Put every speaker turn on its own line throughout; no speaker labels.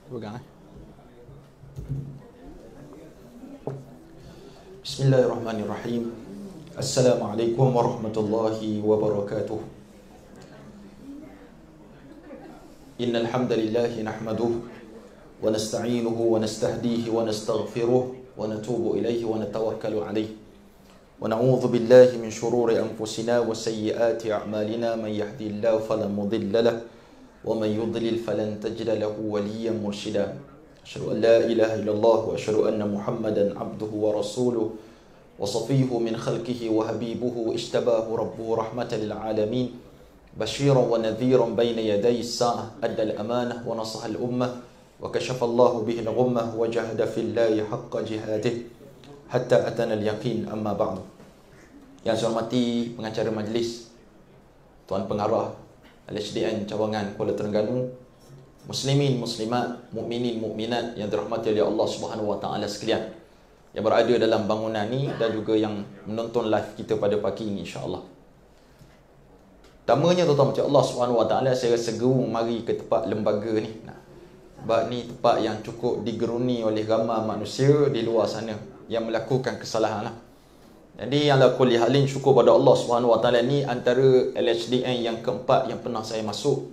Pegang. Bismillahirrahmanirrahim. Assalamualaikum warahmatullahi wabarakatuh. Innal hamdalillah nahmaduhu wa nasta'inuhu wa nastahdihi wa nastaghfiruh wa natubu ilaihi wa natawakkalu alaihi wa na'udzu billahi min shururi anfusina wa sayyiati a'malina man yahdihillahu fala mudilla lahu wa man yudlil falan tajida lahu waliyyan mursyida. Asyhadu an la ilaha illallah wa asyhadu anna Muhammadan abduhu wa rasuluhu wa safiyuhu min khalqihi wa habibuhu ishtabahu rabbuhu rahmatan lil alamin basyiran wa nadhiran bayna yaday as-sa'ah adda al-amanah wa nasaha al-ummah wa kashafa Allahu bihi al-ghummah wa jahada fillahi haqqa jihadih hatta atana al-yaqin. Amma ba'du. Yang saya hormati pengacara majlis, Tuan Pengarah LHDN Cawangan Kuala Terengganu, muslimin, muslimat, mukminin, mukminat yang dirahmati oleh Allah Subhanahu wa taala sekalian yang berada dalam bangunan ni dan juga yang menonton live kita pada pagi ini, insya-Allah. Pertamanya tuan-tuan macam Allah Subhanahu wa taala, saya rasa gerung mari ke tempat lembaga ni. Sebab ni tempat yang cukup digeruni oleh ramai manusia di luar sana yang melakukan kesalahan lah. Jadi ala kulli halin, syukur pada Allah Subhanahu wa taala, ni antara LHDN yang keempat yang pernah saya masuk.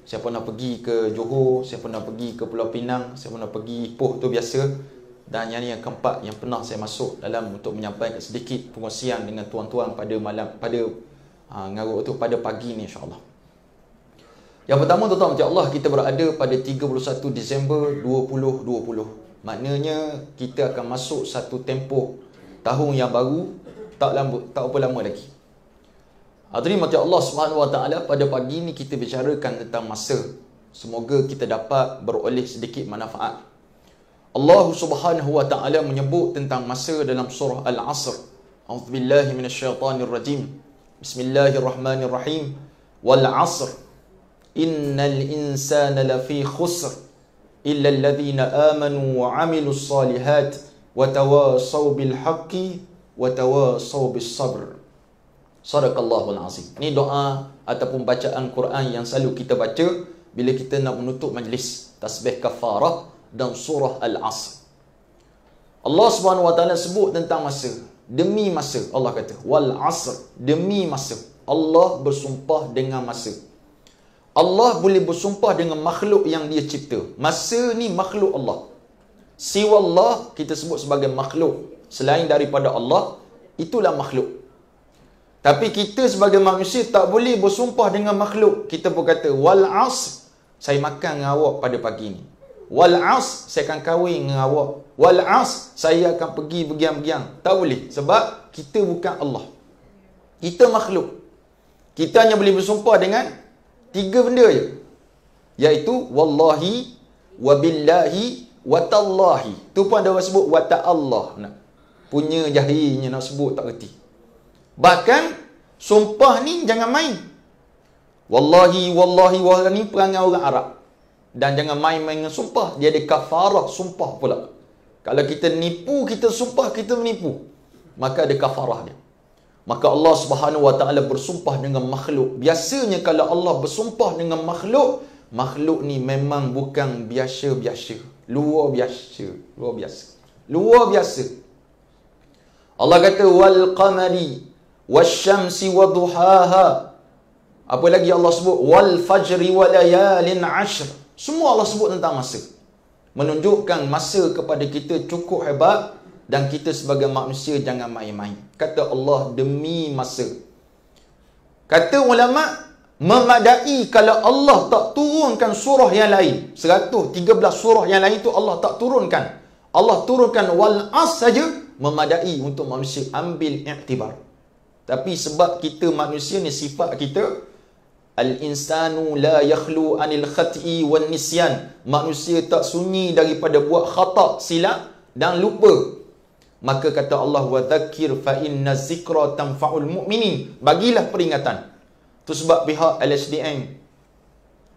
Saya pernah pergi ke Johor, saya pernah pergi ke Pulau Pinang, saya pernah pergi Ipoh, tu biasa. Dan yang keempat yang pernah saya masuk dalam untuk menyampaikan sedikit pengkongsian dengan tuan-tuan pada malam, pada ngarut tu pada pagi ni, insya-Allah. Yang pertama, tuan-tuan macam Allah, kita berada pada 31 Disember 2020. Maknanya kita akan masuk satu tempoh tahun yang baru, tak apa lama lagi. Hadirin macam Allah Subhanahu wa taala, pada pagi ni kita bicarakan tentang masa. Semoga kita dapat beroleh sedikit manfaat. Allah Subhanahu wa taala menyebut tentang masa dalam surah Al-Asr. A'udzubillahi minasyaitonirrajim. Bismillahirrahmanirrahim. Wal 'asr. Innal insana lafi khusr illa alladhina amanu wa 'amilus solihat wa tawasaw bil haqqi wa tawasaw bis sabr. Sadaqallahul azim. Ini doa ataupun bacaan Quran yang selalu kita baca bila kita nak menutup majlis tasbih kafarah dan surah Al-Asr. Allah Subhanahu wa taala sebut tentang masa. Demi masa, Allah kata, wal 'asr, demi masa. Allah bersumpah dengan masa. Allah boleh bersumpah dengan makhluk yang dia cipta. Masa ni makhluk Allah. Siwa Allah kita sebut sebagai makhluk. Selain daripada Allah, itulah makhluk. Tapi kita sebagai manusia tak boleh bersumpah dengan makhluk. Kita pun kata, wal 'asr, saya makan dengan awak pada pagi ni. Wal 'asr, saya akan kahwin dengan awak. Wal 'asr, saya akan pergi begiang-begiang. Tak boleh. Sebab kita bukan Allah. Kita makhluk. Kita hanya boleh bersumpah dengan tiga benda je. Iaitu wallahi, wabillahi, watallahi. Tu pun ada orang sebut wata'allah. Punya jahilnya nak sebut tak reti. Bahkan sumpah ni jangan main. Wallahi, wallahi, wallahi ni perangai orang Arab. Dan jangan main-main dengan sumpah. Dia ada kafarah sumpah pula. Kalau kita nipu, kita sumpah kita menipu, maka ada kafarah dia. Maka Allah Subhanahu wa taala bersumpah dengan makhluk. Biasanya kalau Allah bersumpah dengan makhluk, makhluk ni memang bukan biasa-biasa. Luar biasa. Luar biasa. Luar biasa. Allah kata wal qamari wasyamsi waduhaha. Apa lagi Allah sebut? Wal fajri walayalin 'ashr. Semua Allah sebut tentang masa. Menunjukkan masa kepada kita cukup hebat dan kita sebagai manusia jangan main-main. Kata Allah demi masa. Kata ulama, memadai kalau Allah tak turunkan surah yang lain. 113 surah yang lain tu Allah tak turunkan. Allah turunkan wal 'asr saja, memadai untuk manusia ambil iktibar. Tapi sebab kita manusia ni sifat kita, al-insanu la yakhlu anil khati'i wan nisyan. Manusia tak sunyi daripada buat khata', silap dan lupa. Maka kata Allah, wa dzakir fa inna zikra tanfa'ul mu'minin. Bagilah peringatan. Tu sebab pihak LHDN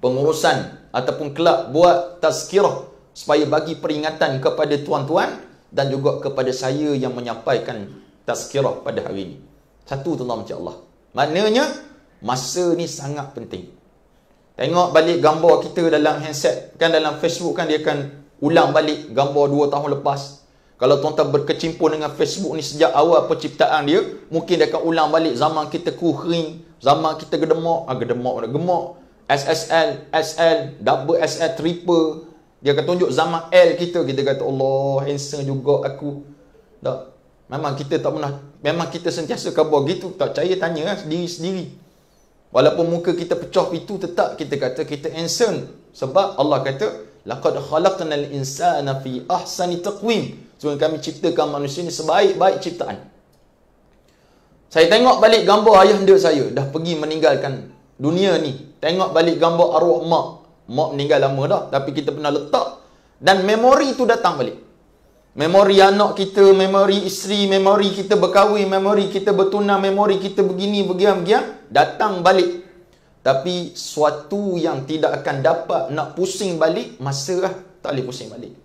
pengurusan ataupun kelab buat tazkirah supaya bagi peringatan kepada tuan-tuan dan juga kepada saya yang menyampaikan tazkirah pada hari ini. Satu, tuan-tuan macam Allah. Maknanya masa ni sangat penting. Tengok balik gambar kita dalam handset. Kan dalam Facebook kan dia akan ulang balik gambar 2 tahun lepas. Kalau tuan-tuan berkecimpung dengan Facebook ni sejak awal penciptaan dia, mungkin dia akan ulang balik zaman kita kuring, zaman kita gedemak, gemak. SSL, SL, double SL, triple. Dia akan tunjuk zaman L kita kata Allah, handsome juga aku. Tak. Memang kita tak pernah, memang kita sentiasa khabar gitu. Tak percaya tanya lah sendiri-sendiri. Walaupun muka kita pecah itu, tetap kita kata kita handsome. Sebab Allah kata, laqad khalaqnal insana fi ahsani taqwim. Sungguh kami ciptakan manusia ni sebaik-baik ciptaan. Saya tengok balik gambar ayahanda saya dah pergi meninggalkan dunia ni. Tengok balik gambar arwah mak. Mak meninggal lama dah, tapi kita pernah letak. Dan memori tu datang balik. Memori anak kita, memori isteri, memori kita berkahwin, memori kita bertunang, memori kita begini, begian, datang balik. Tapi suatu yang tidak akan dapat nak pusing balik, masa lah tak boleh pusing balik.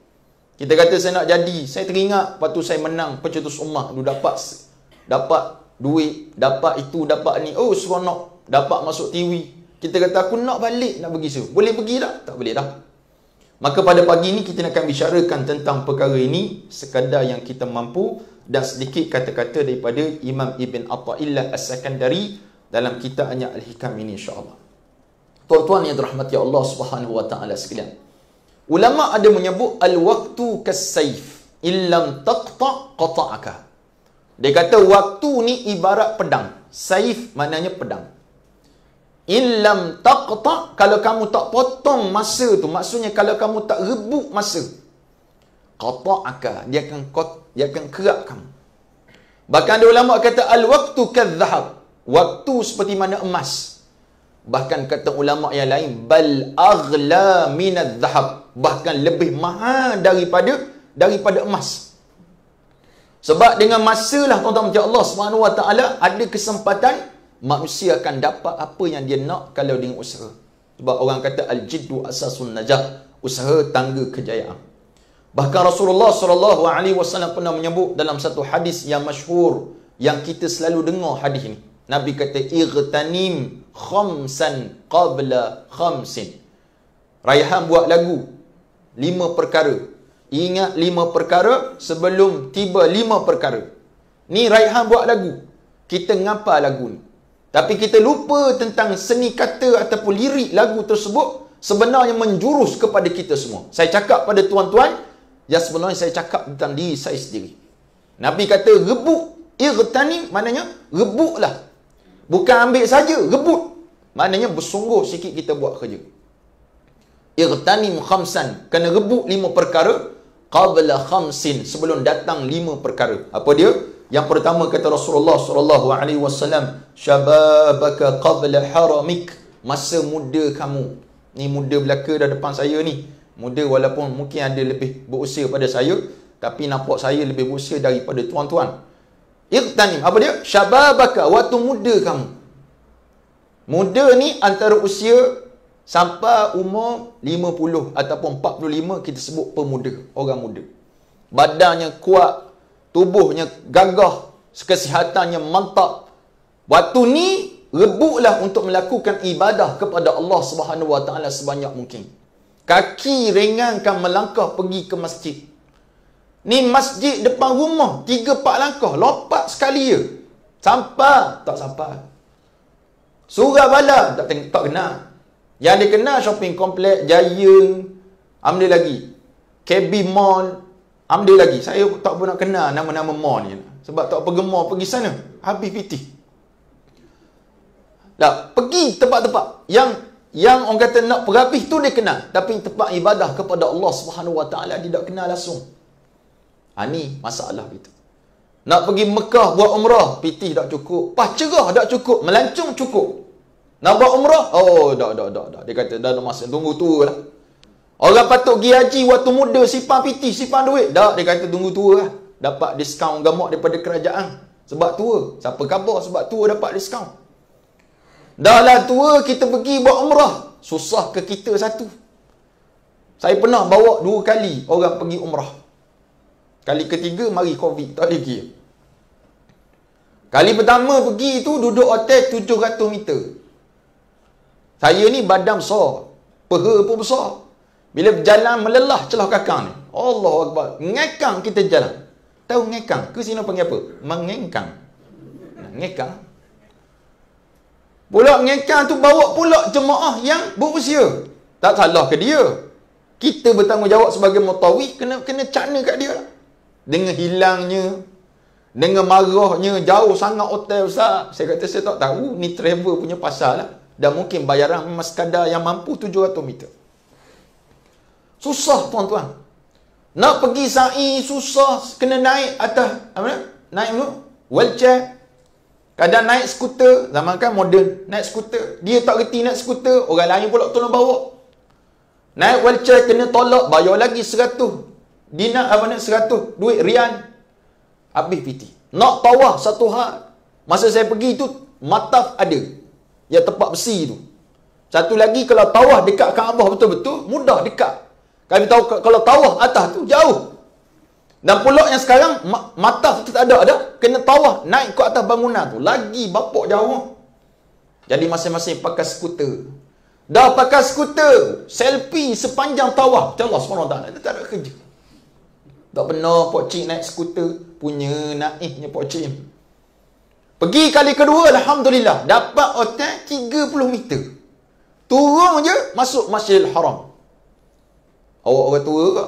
Kita kata saya nak jadi, saya teringat waktu saya menang pencetus ummah, dapat duit, dapat itu, dapat ni, oh seronok, dapat masuk TV. Kita kata aku nak balik, nak pergi situ. Boleh pergi tak? Tak boleh dah. Maka pada pagi ni kita akan bicarakan tentang perkara ini sekadar yang kita mampu dan sedikit kata-kata daripada Imam Ibn Atha'illah As-Sakandari dalam kitabnya Al-Hikam ini insya-Allah. Tuan-tuan yang dirahmati Allah Subhanahu wa taala sekalian. Ulama ada menyebut al-waqtu kas-saif illam taqta qata'aka. Dia kata waktu ni ibarat pedang. Saif maknanya pedang. Illam taqta, kalau kamu tak potong masa tu, maksudnya kalau kamu tak rebut masa, qata'aka, dia akan kerak kamu. Bahkan ada ulama kata al-waqtu kadh-dhahab, waktu seperti mana emas. Bahkan kata ulama yang lain, bal aghla minadh-dhahab, bahkan lebih mahal daripada emas. Sebab dengan masalah tuan-tuan macam Allah Subhanahu wa taala ada kesempatan manusia akan dapat apa yang dia nak kalau dengan usaha. Sebab orang kata al-jiddu asasun najah, usaha tangga kejayaan. Bahkan Rasulullah SAW pernah menyebut dalam satu hadis yang masyhur yang kita selalu dengar hadis ini. Nabi kata igtanim khamsan qabla khamsin. Raihan buat lagu 5 perkara. Ingat 5 perkara sebelum tiba 5 perkara. Ni Raihan buat lagu. Kita ngapa lagu ni? Tapi kita lupa tentang seni kata ataupun lirik lagu tersebut sebenarnya menjurus kepada kita semua. Saya cakap pada tuan-tuan, yang sebenarnya saya cakap tentang diri saya sendiri. Nabi kata rebut, irtanim maknanya rebutlah. Bukan ambil saja, rebut. Maknanya bersungguh sikit kita buat kerja. Irtanim khamsan, kena rebut 5 perkara qabla khamsin, sebelum datang 5 perkara. Apa dia? Yang pertama kata Rasulullah SAW, syababaka qabla haramik, masa muda kamu. Ni muda belaka dah depan saya ni. Muda walaupun mungkin ada lebih berusia pada saya, tapi nampak saya lebih berusia daripada tuan-tuan. Iqtanim, apa dia? Syababaka, waktu muda kamu. Muda ni antara usia sampai umur 50 ataupun 45 kita sebut pemuda, orang muda. Badannya kuat, tubuhnya gagah, kesihatannya mantap. Waktu ni rebutlah untuk melakukan ibadah kepada Allah Subhanahu wa taala sebanyak mungkin. Kaki ringankan melangkah pergi ke masjid. Ni masjid depan rumah, 3-4 langkah, lompat sekali je. Sampai? Tak sampai. Surabaya tak kena. Yang dia kena shopping kompleks, Giant, ambil lagi. KB Mall, ambil lagi. Saya tak pernah kenal nama-nama mall ni. Sebab tak pergemar pergi sana. Habis pitih. Tak, pergi tempat-tempat yang orang kata nak perhabis tu dia kenal. Tapi tempat ibadah kepada Allah Subhanahu wa taala dia tak kenal langsung. Ni masalah gitu. Nak pergi Mekah buat umrah, pitih tak cukup. Pas cerah tak cukup, melancong cukup. Nak buat umrah, oh dah. Dia kata dah ada masa, tunggu tua lah. Orang patut pergi haji waktu muda, simpan pitih, simpan duit. Dah, dia kata tunggu tua lah. Dapat diskaun gamak daripada kerajaan. Sebab tua. Siapa khabar sebab tua dapat diskaun. Dah lah tua, kita pergi buat umrah. Susah ke kita satu. Saya pernah bawa 2 kali orang pergi umrah. Kali ketiga mari Covid, tak boleh pergi. Kali pertama pergi tu duduk hotel 700 meter. Saya ni badan besar, peha pun besar. Bila berjalan melelah celah kakang ni. Allahu Akbar. Ngekang kita jalan. Tahu ngekang? Ke sini panggil apa? Mengengkang. Ngekang. Pula ngekang tu bawa pula jemaah yang berusia. Tak salah ke dia? Kita bertanggungjawab sebagai mutawif, kena cakna kat dia lah. Dengan hilangnya, dengan marahnya, jauh sangat hotel Ustaz. Saya kata saya tak tahu, ni travel punya pasal lah. Dan mungkin bayaran memang sekadar yang mampu 700 meter. Susah tuan-tuan. Nak pergi sa'i susah, kena naik atas apa? Naik tu wheelchair. Kadang naik skuter, zaman kan moden, naik skuter. Dia tak reti naik skuter, orang lain pula tolong bawa. Naik wheelchair kena tolak, bayar lagi 100 dinar, apa nak 100 duit rian. Habis PT. Nak tawaf satu hal. Masa saya pergi tu mataf ada. Yang tempat besi tu. Satu lagi kalau tawaf dekat Kaabah betul-betul mudah dekat. Kami tahu kalau tawaf atas tu jauh. Dan pula yang sekarang mataf tu tak ada. Kena tawaf naik ke atas bangunan tu. Lagi bapak jauh. Jadi masing-masing pakai skuter. Dah pakai skuter, selfie sepanjang tawaf. Allah SWT, dia tak ada kerja. Tak pernah Pok Cik naik skuter. Punya naiknya Pok Cik. Pergi kali kedua, Alhamdulillah. Dapat hotel 30 meter. Turun je, masuk Masjidil Haram. Awak orang tua ke?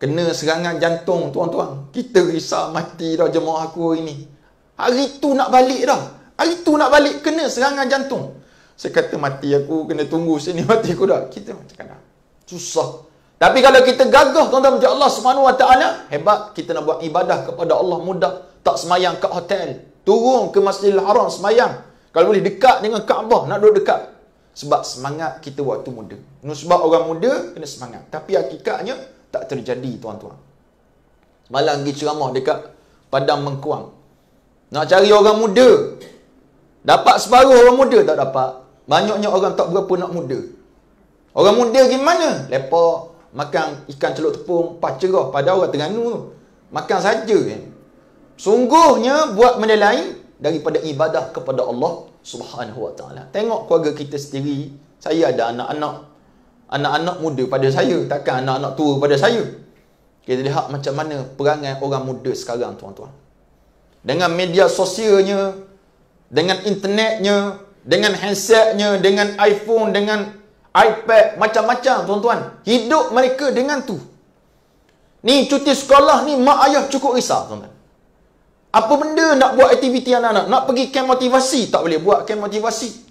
Kena serangan jantung, tuan-tuan. Kita risau mati dah jemaah aku ini. Hari tu nak balik dah. Hari tu nak balik, kena serangan jantung. Saya kata mati aku, kena tunggu sini mati aku dah. Kita macam mana? Susah. Tapi kalau kita gagah, tuan-tuan, macam Allah SWT, hebat. Kita nak buat ibadah kepada Allah mudah. Tak semayang kat hotel. Turun ke Masjidil Haram semayang. Kalau boleh dekat dengan Kaabah, nak duduk dekat. Sebab semangat kita waktu muda. Sebab orang muda kena semangat. Tapi hakikatnya tak terjadi, tuan-tuan. Malang pergi ceramah dekat Padang Mengkuang. Nak cari orang muda. Dapat separuh orang muda, tak dapat. Banyaknya orang tak berapa nak muda. Orang muda gimana? Lepak, makan ikan celup tepung, pacerah. Pada orang Terengganu tu. Makan saja. Sungguhnya buat benda lain daripada ibadah kepada Allah Subhanahu Wa Taala. Tengok keluarga kita sendiri. Saya ada anak-anak muda pada saya. Takkan anak-anak tua pada saya. Kita lihat macam mana perangai orang muda sekarang, tuan-tuan. Dengan media sosialnya, dengan internetnya, dengan handsetnya, dengan iPhone, dengan iPad, macam-macam, tuan-tuan. Hidup mereka dengan tu. Ni cuti sekolah ni, mak ayah cukup risau, tuan-tuan. Apa benda nak buat aktiviti anak-anak? Nak pergi camp motivasi, tak boleh buat camp motivasi.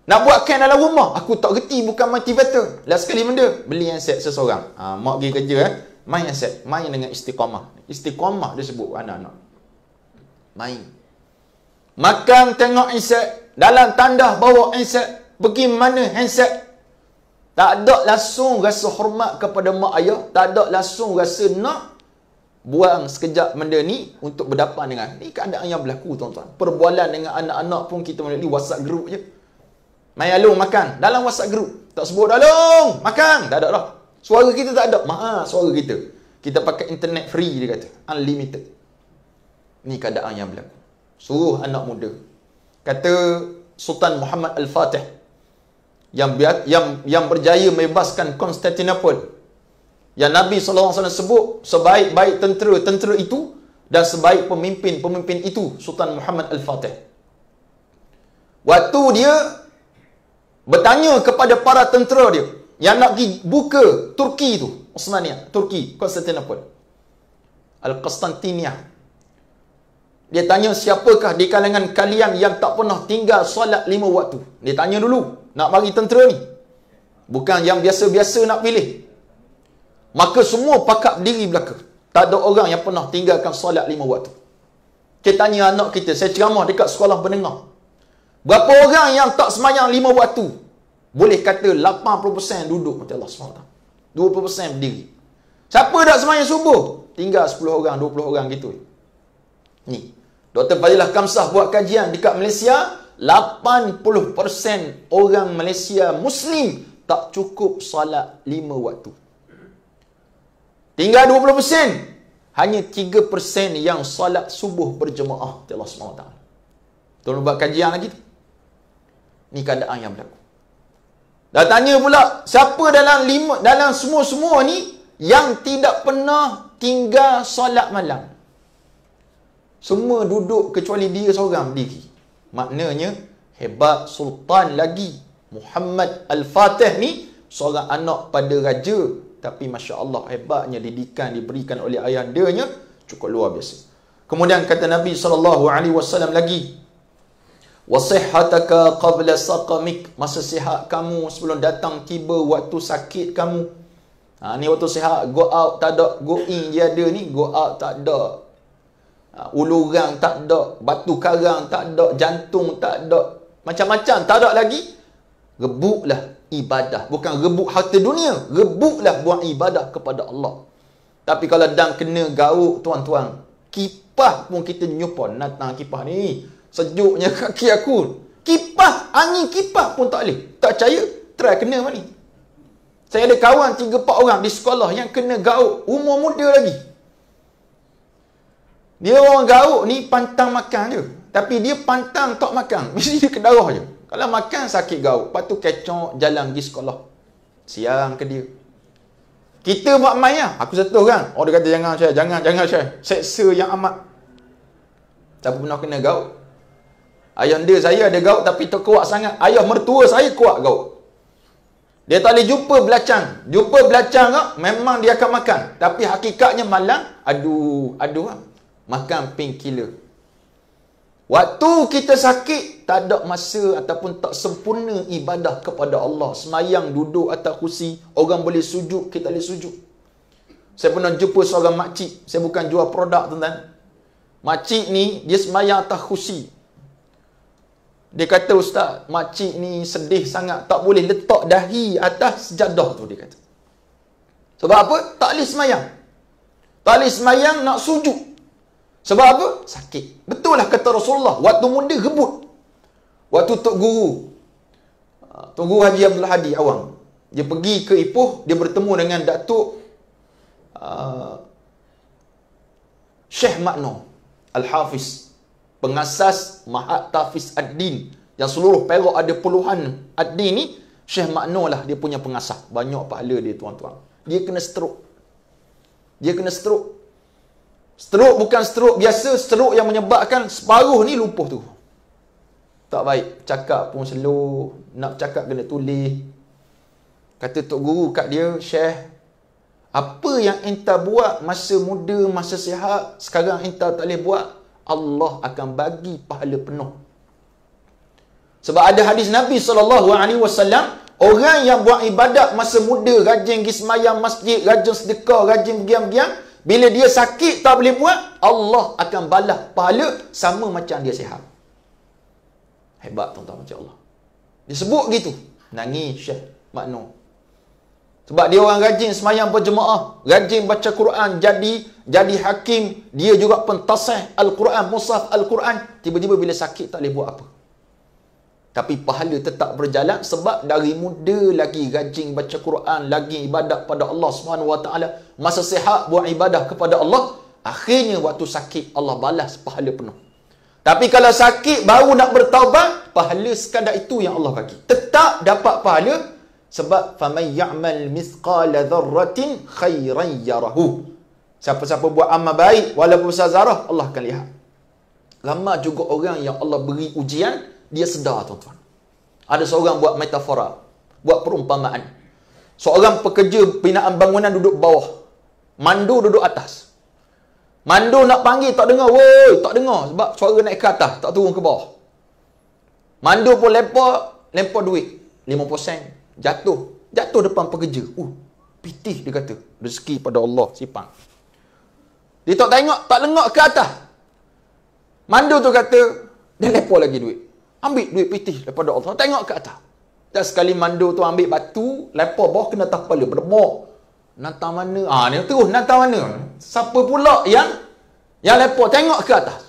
Nak buat camp dalam rumah, aku tak reti, bukan motivator. Last sekali benda, beli handset seseorang. Mak pergi kerja, main handset. Main dengan istiqamah. Istiqamah dia sebut anak-anak. Main. Makan tengok handset. Dalam tandas bawa handset. Pergi mana handset. Tak ada langsung rasa hormat kepada mak ayah. Tak ada langsung rasa nak buang sekejap benda ni untuk berdapan dengan. Ni keadaan yang berlaku, tuan-tuan. Perbualan dengan anak-anak pun kita melalui WhatsApp group je. Mai alung makan. Dalam WhatsApp group. Tak sebut alung makan. Tak ada dah. Suara kita tak ada. Maaf suara kita. Kita pakai internet free, dia kata. Unlimited. Ni keadaan yang berlaku. Suruh anak muda. Kata Sultan Muhammad Al-Fatih yang berjaya membebaskan Konstantinopel. Yang Nabi SAW sebut sebaik-baik tentera itu dan sebaik pemimpin itu Sultan Muhammad Al-Fatih. Waktu dia bertanya kepada para tentera dia yang nak pergi buka Turki tu, Osmania, Turki, Konstantinopel, Al-Qastantiniah. Dia tanya, siapakah di kalangan kalian yang tak pernah tinggal solat 5 waktu? Dia tanya dulu, nak bagi tentera ni. Bukan yang biasa-biasa nak pilih. Maka semua pakat berdiri belakang. Tak ada orang yang pernah tinggalkan solat 5 waktu. Kita tanya anak kita, saya ceramah dekat sekolah menengah. Berapa orang yang tak semayang 5 waktu? Boleh kata 80% duduk macam Allah SWT. 20% berdiri. Siapa tak semayang subuh? Tinggal 10 orang, 20 orang gitu. Ni, Dr. Fadilah Kamsah buat kajian dekat Malaysia, 80% orang Malaysia Muslim tak cukup solat 5 waktu. Tinggal 20%. Hanya 3% yang solat subuh berjemaah. Allah SWT. Tolong buat kajian lagi tu. Ni keadaan yang berlaku. Dah tanya pula, siapa dalam semua-semua ni yang tidak pernah tinggal solat malam? Semua duduk kecuali dia seorang berdiri. Maknanya hebat sultan lagi. Muhammad Al-Fatih ni seorang anak pada raja, tapi masya-Allah hebatnya didikan diberikan oleh ayahndanya cukup luar biasa. Kemudian kata Nabi SAW lagi, wasihhataka qabla saqamik, masa sihat kamu sebelum datang tiba waktu sakit kamu. Ni waktu sihat, go out tak ada, go in je ada ni, go out tak ada. Uluran tak ada, batu karang tak ada, jantung tak ada, macam-macam tak ada lagi. Rebuklah ibadah, bukan rebuk harta dunia, rebuklah buat ibadah kepada Allah. Tapi kalau dan kena gauk tuan-tuan, kipas pun kita nyupon natang kipas ni. Sejuknya kaki aku. Kipas, angin kipas pun tak boleh. Tak percaya? Try kena mana ni. Saya ada kawan 3-4 orang di sekolah yang kena gauk. Umur muda lagi. Dia orang gauk ni pantang makan je. Tapi dia pantang tak makan. Mesti dia ke darah je. Kalau makan sakit gauk. Lepas tu kecok jalan pergi sekolah. Siang ke dia. Kita buat main lah. Aku satu orang. Oh dia kata jangan share. Seksa yang amat. Tak pernah kena gauk. Ayah dia saya ada gauk tapi tak kuat sangat. Ayah mertua saya kuat gauk. Dia tak boleh jumpa belacang. Jumpa belacang tak, memang dia akan makan. Tapi hakikatnya malam, aduh lah. Makan painkiller. Waktu kita sakit, tak ada masa ataupun tak sempurna ibadah kepada Allah. Semayang duduk atas kursi, orang boleh sujud, kita boleh sujud. Saya pernah jumpa seorang makcik. Saya bukan jual produk tuan-tuan. Makcik ni, dia semayang atas kursi. Dia kata, ustaz, makcik ni sedih sangat. Tak boleh letak dahi atas sejadah tu, dia kata. Sebab apa? Tak boleh semayang. Tak boleh semayang nak sujud. Sebab apa? Sakit. Betul lah kata Rasulullah. Waktu muda rebut. Waktu Tok Guru Haji Abdul Hadi Awang, dia pergi ke Ipoh, dia bertemu dengan Datuk Syekh Makno Al-Hafiz, pengasas Mahat Tahfiz Ad-Din, yang seluruh Perak ada puluhan Ad-Din ni. Syekh Makno lah dia punya pengasas. Banyak pahala dia tuan-tuan. Dia kena stroke. Stroke bukan stroke biasa, stroke yang menyebabkan separuh ni lumpuh tu. Tak baik. Cakap pun slow. Nak cakap kena tulis. Kata Tok Guru kat dia, Syekh, apa yang enta buat masa muda, masa sihat, sekarang enta tak boleh buat, Allah akan bagi pahala penuh. Sebab ada hadis Nabi SAW, orang yang buat ibadat masa muda, rajin pergi semayang masjid, rajin sedekah, rajin bergiam-giam, bila dia sakit tak boleh buat, Allah akan balas pahala sama macam dia sihat. Hebat tuan-tuan macam Allah. Dia sebut gitu. Nangis Syekh Makno. Sebab dia orang rajin semayang berjemaah, rajin baca Quran, jadi hakim, dia juga pentasih Al-Quran, mushaf Al-Quran. Tiba-tiba bila sakit tak boleh buat apa. Tapi pahala tetap berjalan sebab dari muda lagi rajin baca Quran, lagi ibadat pada Allah SWT. Masa sihat buat ibadah kepada Allah, akhirnya waktu sakit Allah balas pahala penuh. Tapi kalau sakit baru nak bertaubat, pahala sekadar itu yang Allah bagi. Tetap dapat pahala sebab faman ya'mal mithqala dzarratin khairan yarahu. Siapa-siapa buat amal baik walaupun besar zarah, Allah akan lihat. Ramai juga orang yang Allah beri ujian, dia sedar tuan-tuan. Ada seorang buat metafora, buat perumpamaan. Seorang pekerja binaan bangunan duduk bawah, mandu duduk atas. Mandu nak panggil tak dengar, woi, tak dengar sebab suara naik ke atas, tak turun ke bawah. Mandu pun lempar duit 50 sen, jatuh depan pekerja. Pitih dia kata, rezeki pada Allah sipang. Dia tak tengok, tak lengok ke atas. Mandu tu kata, dia lempar lagi duit. Ambil duit pitih daripada Allah, tengok ke atas. Dan sekali mandu tu ambil batu, lempar bawah kena atas kepala, berdemok. Nantang mana? Dia terus nantang mana? Siapa pula yang lempar? Tengok ke atas.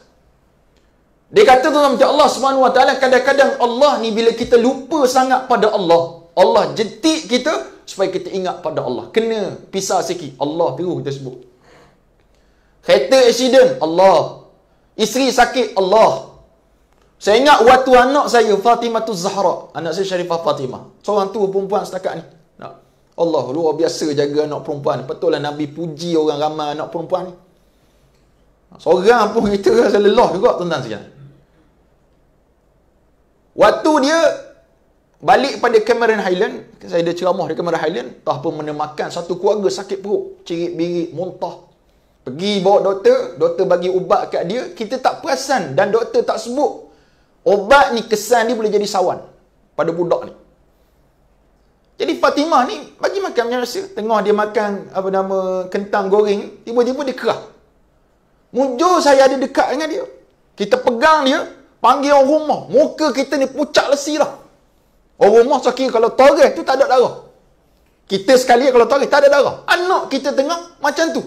Dia kata tu macam Allah SWT, kadang-kadang Allah ni bila kita lupa sangat pada Allah, Allah jentik kita supaya kita ingat pada Allah. Kena pisah sikit, Allah terus kita sebut. Kereta accident, Allah. Isteri sakit, Allah. Saya ingat waktu anak saya, Fatimah Zahra, anak saya Syarifah Fatimah, seorang tua perempuan setakat ni. Allah, luar biasa jaga anak perempuan. Betul lah Nabi puji orang ramai anak perempuan ni. Seorang pun kita rasa lelah juga, tuan-tuan sekalian. Waktu dia balik pada Cameron Highland, saya ada ceramah di Cameron Highland, tak apa menemukan satu keluarga sakit perut, cirit-birit, muntah. Pergi bawa doktor, doktor bagi ubat kat dia, kita tak perasan dan doktor tak sebut ubat ni kesan dia boleh jadi sawan pada budak ni. Jadi Fatimah ni bagi makan macam rasa, tengah dia makan apa nama kentang goreng, tiba-tiba dia kerah. Mujur saya ada dekat dengan dia. Kita pegang dia, panggil orang rumah. Muka kita ni pucat lesi dah. Orang rumah sakit kalau toreh tu tak ada darah. Kita sekali kalau toreh tak ada darah. Anak kita tengah macam tu.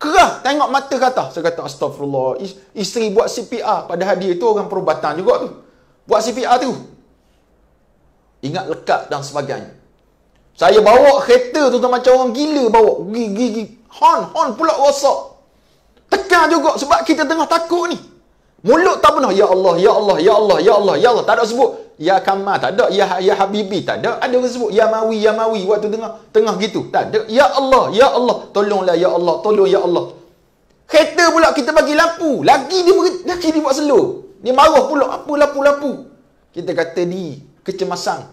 Kerah, tengok mata kata. Saya kata astagfirullah. Isteri buat CPR. Padahal dia tu orang perubatan juga tu. Buat CPR tu. Ingat lekat dan sebagainya. Saya bawa kereta tu macam orang gila bawa. Gigi. Hon pula rosak. Tekan juga sebab kita tengah takut ni. Mulut tak pernah ya Allah, ya Allah, ya Allah, ya Allah, ya Allah. Tak ada sebut ya Kamal, tak ada ya Habibi, tak ada. Ada orang sebut ya Mawi waktu tengah gitu. Tak ada. Ya Allah, ya Allah, tolonglah ya Allah, tolong ya Allah. Kereta pula kita bagi lampu. Lagi dia buat slow. Dia marah pula apa lampu. Kita kata ni kecemasan.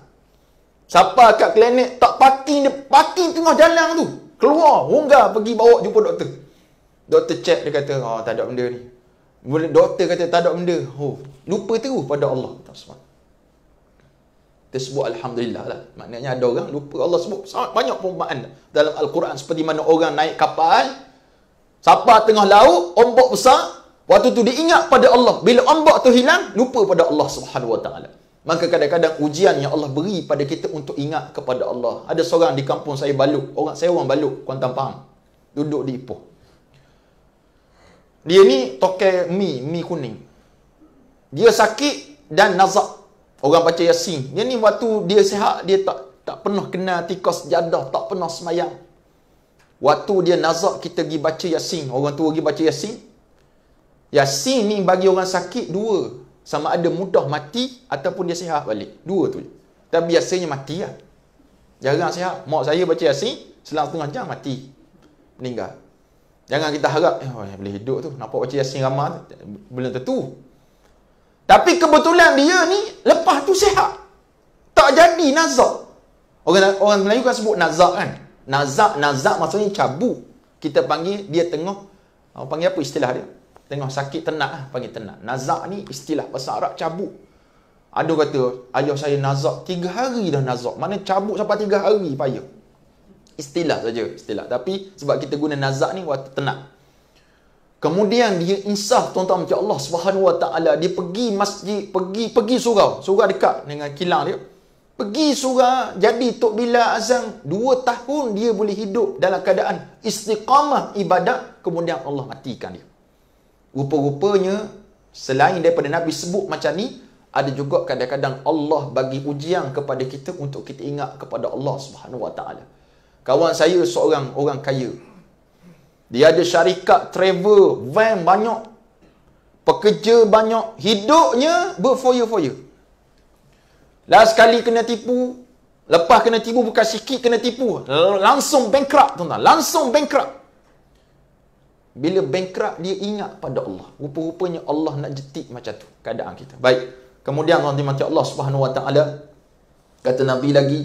Siapa kat klinik tak parking, dia parking tengah jalan tu. Keluar, honggar pergi bawa jumpa doktor. Doktor check, dia kata, tak ada benda ni. Doktor kata tak ada benda. Lupa terus pada Allah. Kita sebut Alhamdulillah lah. Maknanya ada orang lupa. Allah sebut sangat banyak perumpamaan dalam Al-Quran. Seperti mana orang naik kapal, siapa tengah laut, ombak besar, waktu tu dia ingat pada Allah. Bila ombak tu hilang, lupa pada Allah Subhanahu Wa Taala. Maka kadang-kadang ujian yang Allah beri pada kita untuk ingat kepada Allah. Ada seorang di kampung saya Baluk. Saya orang Baluk, Kuantan Pahang. Duduk di Ipoh. Dia ni tokai mi kuning. Dia sakit dan nazak. Orang baca Yasin. Dia ni waktu dia sihat, dia tak pernah kena tikus jadah, tak pernah semayang. Waktu dia nazak, kita pergi baca Yasin. Orang tua pergi baca Yasin. Yasin ni bagi orang sakit dua. Sama ada mudah mati ataupun dia sihat balik. Dua tu. Dan biasanya mati lah. Jarang sihat. Mak saya baca Yasin, selang setengah jam mati. Meninggal. Jangan kita harap, boleh hidup tu. Nampak baca Yasin ramah tu. Belum tentu. Tapi kebetulan dia ni, lepas tu sihat. Tak jadi nazak. Orang Melayu kan sebut nazak kan. Nazak maksudnya cabut. Kita panggil, dia tengah, panggil apa istilah dia? Tengah sakit tenat lah, panggil tenat. Nazak ni istilah bahasa Arab cabut. Ada kata, ayah saya nazak 3 hari dah nazak. Mana cabut sampai 3 hari payah. Istilah saja, istilah. Tapi sebab kita guna nazak ni waktu tenat. Kemudian dia insaf tuan-tuan macam Allah Subhanahu Wa Taala, dia pergi masjid, pergi surau. Surau dekat dengan kilang dia. Pergi surau, jadi Tok Bilal azan 2 tahun dia boleh hidup dalam keadaan istiqamah ibadat, kemudian Allah matikan dia. Rupa-rupanya selain daripada Nabi sebut macam ni, ada juga kadang-kadang Allah bagi ujian kepada kita untuk kita ingat kepada Allah Subhanahu Wa Taala. Kawan saya seorang orang kaya. Dia ada syarikat travel, van banyak. Pekerja banyak. Hidupnya berfoya-foya. Last sekali kena tipu. Lepas kena tipu, bukan sikit kena tipu. Langsung bankrupt, tuan-tuan. Langsung bankrupt. Bila bankrupt, dia ingat pada Allah. Rupa-rupanya Allah nak jetik macam tu keadaan kita. Baik. Kemudian tuan-tuan Allah Subhanahu Wa Taala kata Nabi lagi,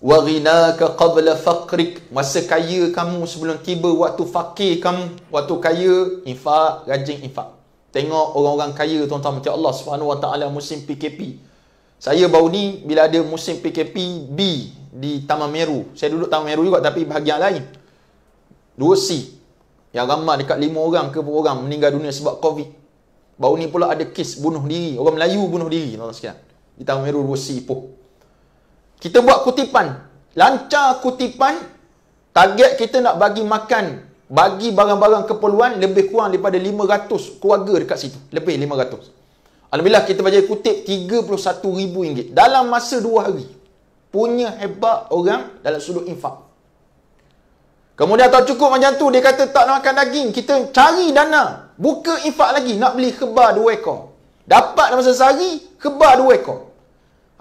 wa ghinaka qabla faqrik, masa kaya kamu sebelum tiba waktu fakir kamu. Waktu kaya, infak, rajin infak. Tengok orang-orang kaya tuan-tuan macam Allah Subhanahu Wa Taala musim PKP. Saya baru ni bila ada musim PKP B di Taman Meru. Saya duduk Taman Meru juga tapi bahagian lain. 2C. Yang ramai dekat 5 orang ke berapa orang meninggal dunia sebab COVID. Baru ni pula ada kes bunuh diri. Orang Melayu bunuh diri tuan-tuan sekalian. Di Taman Meru 2C Ipoh. Kita buat kutipan. Lancar kutipan. Target kita nak bagi makan, bagi barang-barang keperluan lebih kurang daripada 500 keluarga dekat situ. Lebih 500. Alhamdulillah kita baca kutip RM31,000 dalam masa 2 hari. Punya hebat orang dalam sudut infak. Kemudian tak cukup macam tu, dia kata tak nak makan daging. Kita cari dana. Buka infak lagi. Nak beli kebab 2 ekor. Dapat dalam masa sehari, kebal 2 ekor.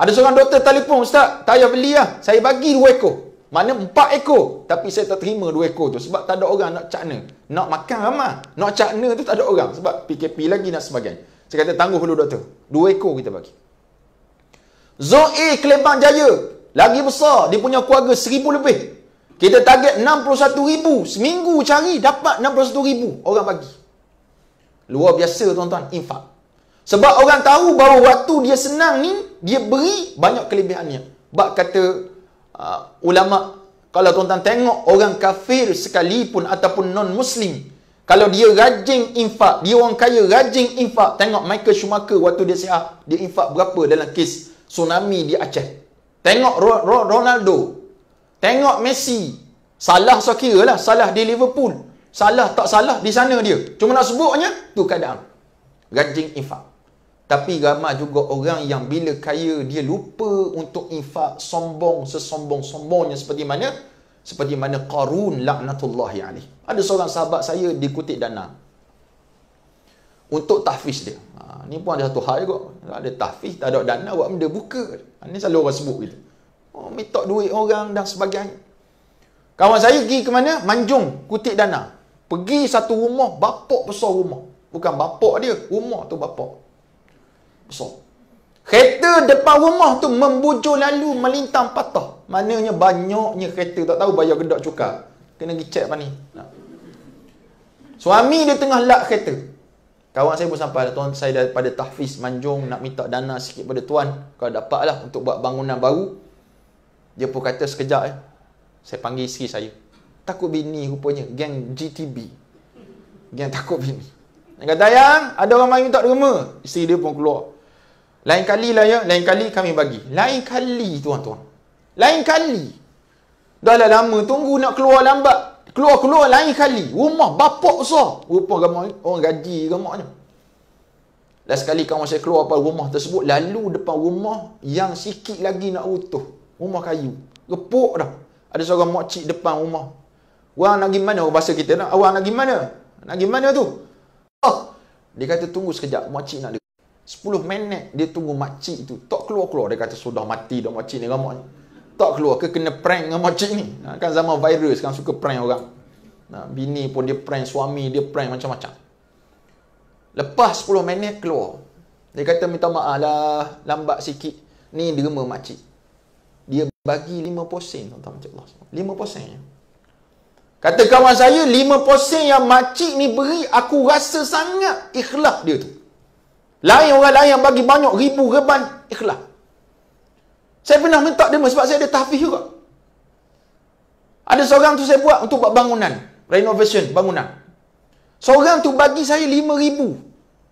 Ada seorang doktor telefon, "Ustaz, tak payah beli lah. Saya bagi 2 ekor. Mana 4 ekor. Tapi saya tak terima 2 ekor tu. Sebab tak ada orang nak cakna. Nak makan ramai. Nak cakna tu tak ada orang. Sebab PKP lagi dan sebagainya. Saya kata, tangguh dulu doktor. 2 ekor kita bagi. Zon A, Kelebang Jaya. Lagi besar. Dia punya keluarga 1,000 lebih. Kita target 61,000. Seminggu cari, dapat 61,000. Orang bagi. Luar biasa tuan-tuan, infak. Sebab orang tahu bahawa waktu dia senang ni, dia beri banyak kelebihannya. Bak kata ulama, kalau tuan-tuan tengok orang kafir sekalipun ataupun non-Muslim, kalau dia rajin infak, dia orang kaya rajin infak. Tengok Michael Schumacher waktu dia sihat, dia infak berapa dalam kes tsunami di Aceh. Tengok Ronaldo. Tengok Messi. Salah so kira lah, salah di Liverpool. Salah tak salah di sana dia. Cuma nak sebutnya, tu keadaan. Rajin infak. Tapi ramai juga orang yang bila kaya, dia lupa untuk infak, sombong sesombong-sombongnya seperti mana Qarun laknatullahi alaih. Ada seorang sahabat saya dikutip dana untuk tahfiz dia. Ni pun ada satu hal juga. Ada tahfiz, tak ada dana, buat benda buka. Ni selalu orang sebut gitu. Minta duit orang dan sebagainya. Kawan saya pergi ke mana? Manjung, kutip dana. Pergi satu rumah, bapak besar rumah. Bukan bapak dia, rumah tu bapak besar. Kereta depan rumah tu membujur lalu, melintang patah. Maknanya banyaknya kereta, tak tahu bayar gedak cukai. Kena pergi check apa ni. Suami dia tengah lak kereta. Kawan saya pun sampai, tuan saya daripada tahfiz Manjung, nak minta dana sikit pada tuan. Kalau dapat lah untuk buat bangunan baru. Dia pun kata sekejap saya panggil isteri saya. Takut bini rupanya, geng GTB. Geng takut bini. Dia kata, "Yang, ada orang mari minta derma." Isteri dia pun keluar. Lain kali lah ya, lain kali kami bagi. Lain kali tuan-tuan. Lain kali. Dah lah lama tunggu nak keluar lambat. Keluar lain kali. Rumah bapak besar. Rupa ramai orang gaji ramaknya. Last sekali kawan saya keluar pada rumah tersebut, lalu depan rumah yang sikit lagi nak runtuh. Rumah kayu. Gepuk dah. Ada seorang makcik depan rumah. "Wang nak pergi mana?" Bahasa kita nak. "Awang nak pergi mana? Nak pergi mana tu?" Dia kata, "Tunggu sekejap, makcik nak dengar." 10 minit dia tunggu makcik tu. Tak keluar-keluar. Dia kata, "Sudah mati dah makcik ni ramaknya." Tak keluar ke kena prank dengan makcik ni. Kan zaman virus kan suka prank orang. Bini pun dia prank, suami dia prank macam-macam. Lepas 10 minit keluar. Dia kata, "Minta maaf lah, lambat sikit." Ni derma makcik. Dia bagi 5%, tuan-tuan. 5%. Kata kawan saya, 5% yang makcik ni beri, aku rasa sangat ikhlas dia tu. Lain orang lain yang bagi banyak, ribu reban, ikhlas. Saya pernah minta dia sebab saya ada tahfiz juga. Ada seorang tu saya buat untuk buat bangunan, renovation bangunan. Seorang tu bagi saya 5,000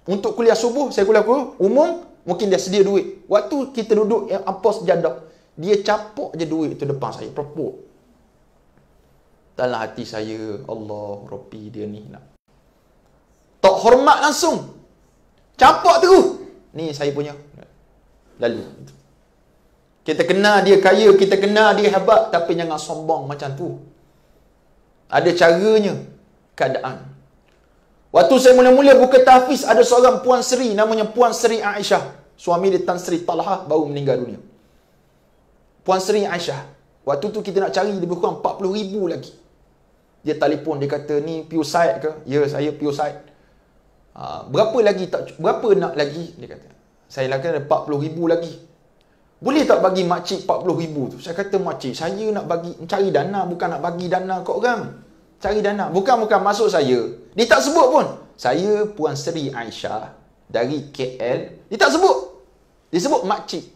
untuk kuliah subuh. Saya kuliah umum, mungkin dia sedia duit. Waktu kita duduk yang ampos jadah, dia capuk je duit tu depan saya, perpuk. Dalam hati saya, Allah, Rabbi dia ni nak. Tak hormat langsung. Capuk terus. Ni saya punya. Lalu. Kita kenal dia kaya, kita kenal dia hebat, tapi jangan sombong macam tu. Ada caranya keadaan. Waktu saya mula-mula buka tahfiz, ada seorang Puan Seri, namanya Puan Seri Aisyah. Suami dia Tan Sri Talha baru meninggal dunia. Puan Seri Aisyah. Waktu tu kita nak cari lebih kurang 40,000 lagi. Dia telefon, dia kata, "Ni pure side ke?" "Ya, saya pure side." Berapa lagi tak, berapa nak lagi?" Dia kata. Saya kata 40,000 lagi. "Boleh tak bagi makcik 40,000 tu?" Saya kata, "Makcik, saya nak bagi, cari dana, bukan nak bagi dana kat orang. Cari dana. Bukan masuk saya." Dia tak sebut pun. "Saya Puan Seri Aisyah dari KL." Dia tak sebut. Dia sebut makcik.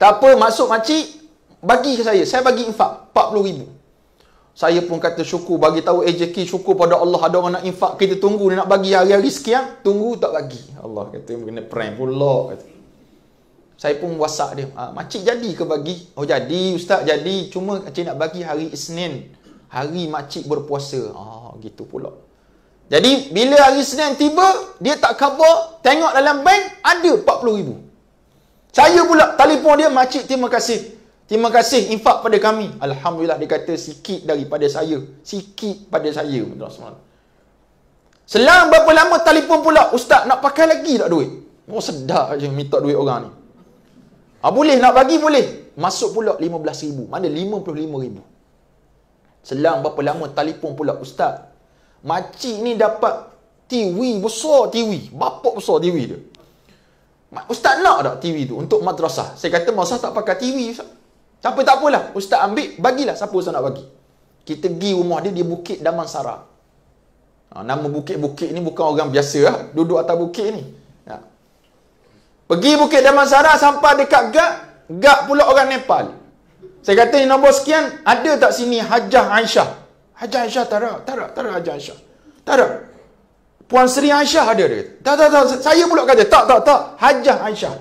Tak apa, masuk makcik, bagi ke saya. Saya bagi infak 40,000. Saya pun kata syukur, bagi tahu AJK, syukur pada Allah ada orang nak infak. Kita tunggu dia nak bagi hari-hari sekian, tunggu tak bagi. Allah kata, kena prank pula. Kata. Saya pun WhatsApp dia, "Makcik jadi ke bagi?" "Oh jadi ustaz, jadi. Cuma makcik nak bagi hari Isnin. Hari makcik berpuasa." Gitu pula. Jadi bila hari Isnin tiba, dia tak khabar, tengok dalam bank ada 40,000. Saya pula telefon dia, "Makcik, terima kasih. Terima kasih infak pada kami." Alhamdulillah, dia kata sikit daripada saya. Sikit pada saya. Selang berapa lama telefon pula, ustaz nak pakai lagi tak duit? Oh sedap je minta duit orang ni. Boleh nak bagi boleh. Masuk pula 15,000. Mana 55,000. Selang berapa lama telefon pula, ustaz, makcik ni dapat TV besar, TV. Bapak besar TV dia. Ustaz nak tak TV tu untuk madrasah? Saya kata madrasah tak pakai TV, ustaz. Tak apalah. Ustaz ambil, bagilah siapa ustaz nak bagi. Kita pergi rumah dia, dia Bukit Damansara. Nama bukit-bukit ni bukan orang biasa lah, duduk atas bukit ni. Pergi Bukit Damansara sampai dekat Gak pula orang Nepal. Saya kata ni nombor sekian, ada tak sini Hajah Aisyah? Hajah Aisyah tak ada Hajah Aisyah. Tak ada. Puan Sri Aisyah ada dia. Tak. Saya pula kata, tak. Hajah Aisyah.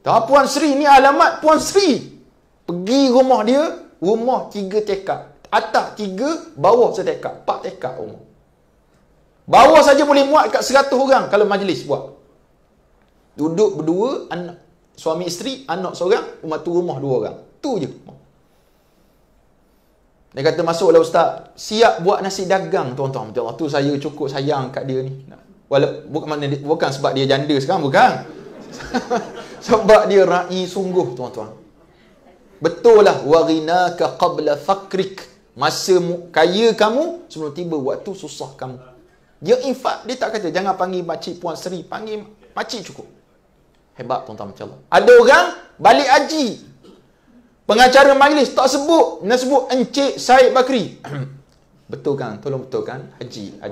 Tak, Puan Sri ni alamat Puan Sri. Pergi rumah dia, rumah 3 tekak. Atas 3, bawah 1 tekak. 4 tekak rumah. Bawah saja boleh muat kat 100 orang kalau majlis buat. Duduk berdua, anak, suami isteri, anak seorang, rumah 2 orang. Tu je. Dia kata, masuklah ustaz. Siap buat nasi dagang, tuan-tuan. Allah tu saya cukup sayang kat dia ni. Bukan sebab dia janda sekarang, bukan. Sebab dia ra'i sungguh, tuan-tuan. Betul lah. Warinaka qabla fakrik. Masa kaya kamu, sebelum tiba waktu susah kamu. Dia infak. Dia tak kata, jangan panggil makcik Puan Sri. Panggil makcik cukup. Hebat, tuan-tuan, macam Allah. Ada orang balik haji. Pengacara majlis tak sebut. Nak sebut Encik Said Bakri. Betul kan? Tolong betul kan? Haji.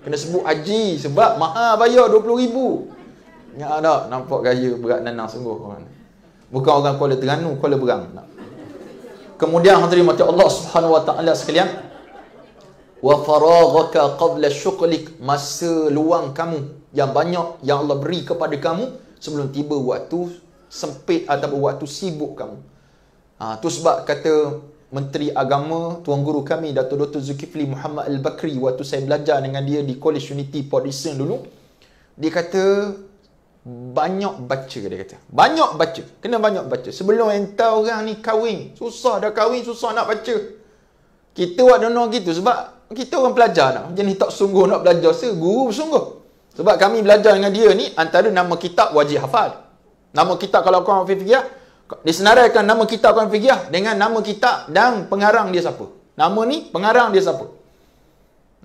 Kena sebut haji. Sebab mahal bayar 20,000. Ya tak? Nampak gaya berat nanang sungguh. Bukan orang Kuala Terengganu, Kuala Berang. Kemudian hadirin mati Allah Subhanahu wa taala sekalian, wa faraghaka qabla syughlik, masa luang kamu yang banyak yang Allah beri kepada kamu sebelum tiba waktu sempit ataupun waktu sibuk kamu. Tu sebab kata Menteri Agama, Tuan Guru kami Dato' Dr. Zulkifli Muhammad Al-Bakri, waktu saya belajar dengan dia di College Unity Port Dickson dulu, dia kata banyak baca, dia kata. Banyak baca. Kena banyak baca. Sebelum entah orang ni kahwin. Susah dah kahwin, susah nak baca. Kita buat dono gitu sebab kita orang pelajar nak. Jadi tak sungguh nak belajar. Guru sungguh. Sebab kami belajar dengan dia ni, antara nama kitab wajib hafal. Nama kitab kalau kau hafal fikir, disenaraikan nama kitab kau fikir dengan nama kitab dan pengarang dia siapa. Nama ni pengarang dia siapa.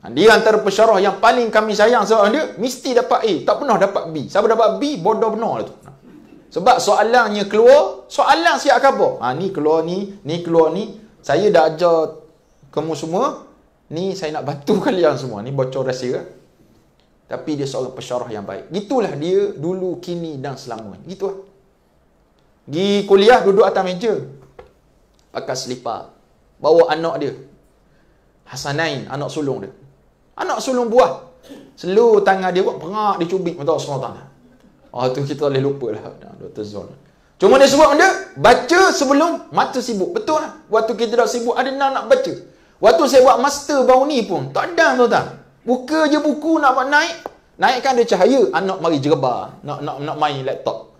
Dia antara pensyarah yang paling kami sayang sebab dia mesti dapat A, tak pernah dapat B. Siapa dapat B, bodoh benar tu. Sebab soalannya keluar, soalan siap khabar. Ni keluar ni keluar ni. Saya dah ajar kamu semua, ni saya nak bantu kalian semua. Ni bocor rahsia. Tapi dia seorang pensyarah yang baik. Gitulah dia dulu, kini dan selamanya. Gitulah. Pergi kuliah duduk atas meja. Pakai selipar. Bawa anak dia. Hasanain, anak sulung dia. Anak sulung buah. Seluruh tangan dia buat pengak, dia cubit minta Allah SWT. Tu kita boleh lupa lah Dr. Zon. Cuma dia sebut dia baca sebelum mata sibuk. Betul lah. Waktu kita dah sibuk ada nak baca. Waktu saya buat master baru ni pun tak ada, tuan-tuan. Buka je buku nak buat naikkan dia cahaya, anak mari jerebar nak main laptop.